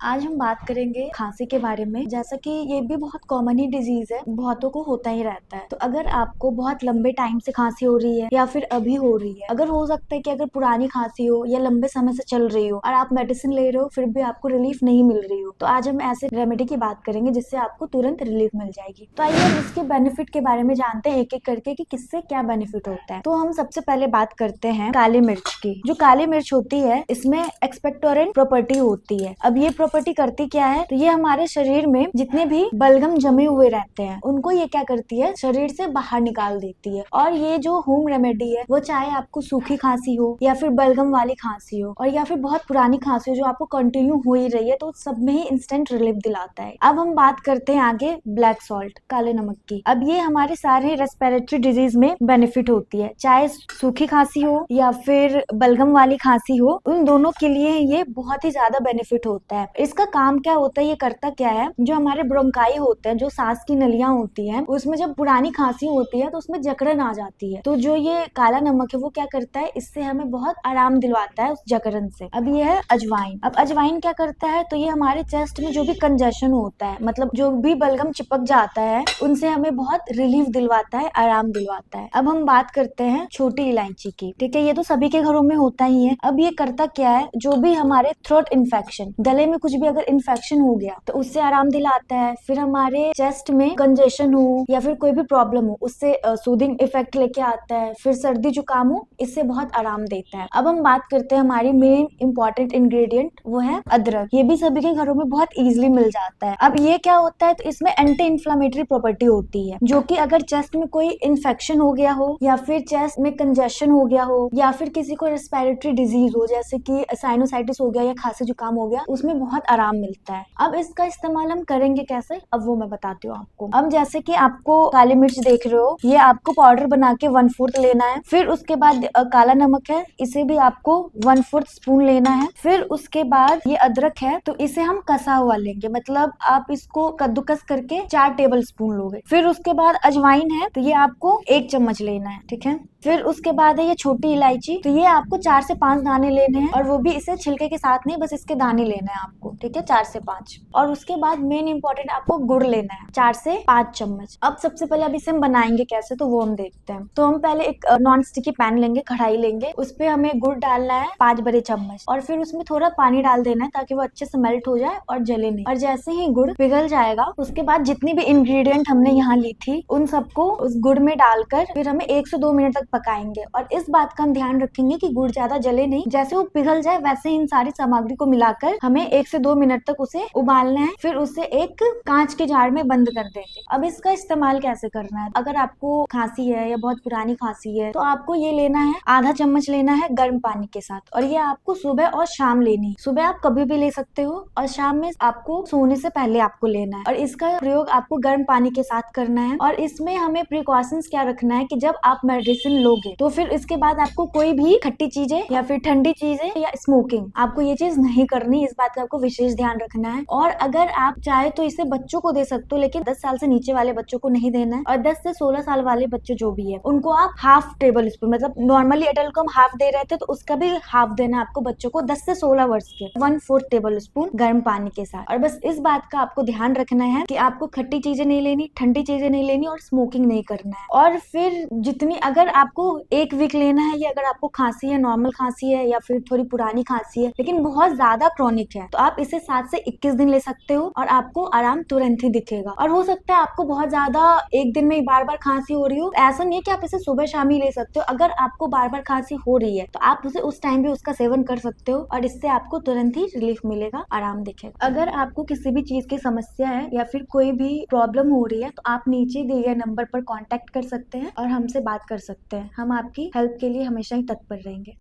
आज हम बात करेंगे खांसी के बारे में। जैसा कि ये भी बहुत कॉमन ही डिजीज है, बहुतों को होता ही रहता है। तो अगर आपको बहुत लंबे टाइम से खांसी हो रही है या फिर अभी हो रही है, अगर हो सकता है कि अगर पुरानी खांसी हो या लंबे समय से चल रही हो और आप मेडिसिन ले रहे हो फिर भी आपको रिलीफ नहीं मिल रही हो, तो आज हम ऐसे रेमेडी की बात करेंगे जिससे आपको तुरंत रिलीफ मिल जाएगी। तो आइए हम इसके बेनिफिट के बारे में जानते हैं एक एक करके कि किससे क्या बेनिफिट होता है। तो हम सबसे पहले बात करते हैं काली मिर्च की। जो काली मिर्च होती है इसमें एक्सपेक्टोरेंट प्रॉपर्टी होती है। अब ये प्रॉपर्टी करती क्या है, तो ये हमारे शरीर में जितने भी बलगम जमे हुए रहते हैं उनको ये क्या करती है, शरीर से बाहर निकाल देती है। और ये जो होम रेमेडी है वो चाहे आपको सूखी खांसी हो या फिर बलगम वाली खांसी हो और या फिर बहुत पुरानी खांसी हो जो आपको कंटिन्यू हो ही रही है, तो सब में ही इंस्टेंट रिलीफ दिलाता है। अब हम बात करते हैं आगे ब्लैक सॉल्ट, काले नमक की। अब ये हमारे सारे रेस्पिरेटरी डिजीज में बेनिफिट होती है, चाहे सूखी खांसी हो या फिर बलगम वाली खांसी हो, उन दोनों के लिए ये बहुत ही ज्यादा बेनिफिट होता है। इसका काम क्या होता है, ये करता क्या है, जो हमारे ब्रोंकाई होते हैं, जो सांस की नलियां होती हैं, उसमें जब पुरानी खांसी होती है तो उसमें जकड़न आ जाती है। तो जो ये काला नमक है वो क्या करता है, इससे हमें बहुत आराम दिलवाता है उस जकड़न से। अब ये है अजवाइन। अब अजवाइन क्या करता है, तो ये हमारे चेस्ट में जो भी कंजेशन होता है, मतलब जो भी बलगम चिपक जाता है, उनसे हमें बहुत रिलीफ दिलवाता है, आराम दिलवाता है। अब हम बात करते हैं छोटी इलायची की। ठीक है, ये तो सभी के घरों में होता ही है। अब ये करता क्या है, जो भी हमारे थ्रोट इन्फेक्शन, गले में कुछ भी अगर इन्फेक्शन हो गया तो उससे आराम दिलाता है। फिर हमारे चेस्ट में कंजेशन हो या फिर कोई भी प्रॉब्लम हो उससे सूदिंग इफेक्ट लेके आता है। फिर सर्दी जुकाम हो, इससे बहुत आराम देता है। अब हम बात करते हैं हमारी मेन इंपॉर्टेंट इंग्रेडिएंट, वो है अदरक। ये भी सभी के घरों में बहुत इजीली मिल जाता है। अब ये क्या होता है, तो इसमें एंटी इंफ्लेमेटरी प्रॉपर्टी होती है, जो कि अगर चेस्ट में कोई इन्फेक्शन हो गया हो या फिर चेस्ट में कंजेशन हो गया हो या फिर किसी को रेस्पिरेटरी डिजीज हो जैसे कि साइनोसाइटिस हो गया या खांसी जुकाम हो गया, उसमें बहुत आराम मिलता है। अब इसका इस्तेमाल हम करेंगे कैसे, अब वो मैं बताती हूँ आपको। अब जैसे कि आपको काली मिर्च देख रहे हो, ये आपको पाउडर बना के 1/4 लेना है। फिर उसके बाद काला नमक है, इसे भी आपको 1/4 स्पून लेना है। फिर उसके बाद ये अदरक है, तो इसे हम कसा हुआ लेंगे, मतलब आप इसको कद्दूकस करके 4 टेबल स्पून लोगे। फिर उसके बाद अजवाइन है, तो ये आपको 1 चम्मच लेना है। ठीक है, फिर उसके बाद है ये छोटी इलायची, तो ये आपको 4 से 5 दाने लेने हैं, और वो भी इसे छिलके के साथ नहीं, बस इसके दाने लेने हैं आपको। ठीक है, 4 से 5। और उसके बाद मेन इंपॉर्टेंट आपको गुड़ लेना है, 4 से 5 चम्मच। अब सबसे पहले अब इसे हम बनाएंगे कैसे, तो वो हम देखते हैं। तो हम पहले एक नॉन स्टिकी पैन लेंगे, कढ़ाई लेंगे, उस पे हमें गुड़ डालना है 5 बड़े चम्मच, और फिर उसमें थोड़ा पानी डाल देना है ताकि वो अच्छे से मेल्ट हो जाए और जले नहीं। और जैसे ही गुड़ पिघल जाएगा, उसके बाद जितनी भी इंग्रेडिएंट हमने यहाँ ली थी उन सबको उस गुड़ में डालकर फिर हमें 1 से 2 मिनट तक पकाएंगे। और इस बात का हम ध्यान रखेंगे कि गुड़ ज्यादा जले नहीं, जैसे वो पिघल जाए वैसे ही इन सारी सामग्री को मिलाकर हमें 1 से 2 मिनट तक उसे उबालना है। फिर उसे एक कांच के जार में बंद कर देंगे। अब इसका इस्तेमाल कैसे करना है, अगर आपको खांसी है या बहुत पुरानी खांसी है तो आपको ये लेना है, आधा चम्मच लेना है गर्म पानी के साथ, और ये आपको सुबह और शाम लेनी है। सुबह आप कभी भी ले सकते हो और शाम में आपको सोने से पहले आपको लेना है। और इसका प्रयोग आपको गर्म पानी के साथ करना है। और इसमें हमें प्रिकॉशंस क्या रखना है कि जब आप मेडिसिन लोगे तो फिर इसके बाद आपको कोई भी खट्टी चीजें या फिर ठंडी चीजें या स्मोकिंग, आपको ये चीज नहीं करनी। इस बात का आपको विशेष ध्यान रखना है। और अगर आप चाहे तो इसे बच्चों को दे सकते हो, लेकिन 10 साल से नीचे वाले बच्चों को नहीं देना है। और 10 से 16 साल वाले बच्चे जो भी है उनको आप हाफ टेबल स्पून, मतलब नॉर्मली एडल्ट को हम हाफ दे रहे थे तो उसका भी हाफ देना है आपको बच्चों को। 10 से 16 वर्ष के 1/4 टेबल स्पून गर्म पानी के साथ। और बस इस बात का आपको ध्यान रखना है कि आपको खट्टी चीजें नहीं लेनी, ठंडी चीजें नहीं लेनी और स्मोकिंग नहीं करना है। और फिर जितनी, अगर आपको 1 वीक लेना है, या अगर आपको खांसी है, नॉर्मल खांसी है या फिर थोड़ी पुरानी खांसी है लेकिन बहुत ज्यादा क्रॉनिक है, तो आप इसे 7 से 21 दिन ले सकते हो और आपको आराम तुरंत ही दिखेगा। और हो सकता है आपको बहुत ज्यादा एक दिन में बार बार खांसी हो रही हो, ऐसा नहीं है कि आप इसे सुबह शाम ही ले सकते हो। अगर आपको बार बार खांसी हो रही है तो आप उसे उस टाइम भी उसका सेवन कर सकते हो और इससे आपको तुरंत ही रिलीफ मिलेगा, आराम दिखेगा। अगर आपको किसी भी चीज की समस्या है या फिर कोई भी प्रॉब्लम हो रही है तो आप नीचे दिए गए नंबर पर कांटेक्ट कर सकते हैं और हमसे बात कर सकते हैं। हम आपकी हेल्प के लिए हमेशा ही तत्पर रहेंगे।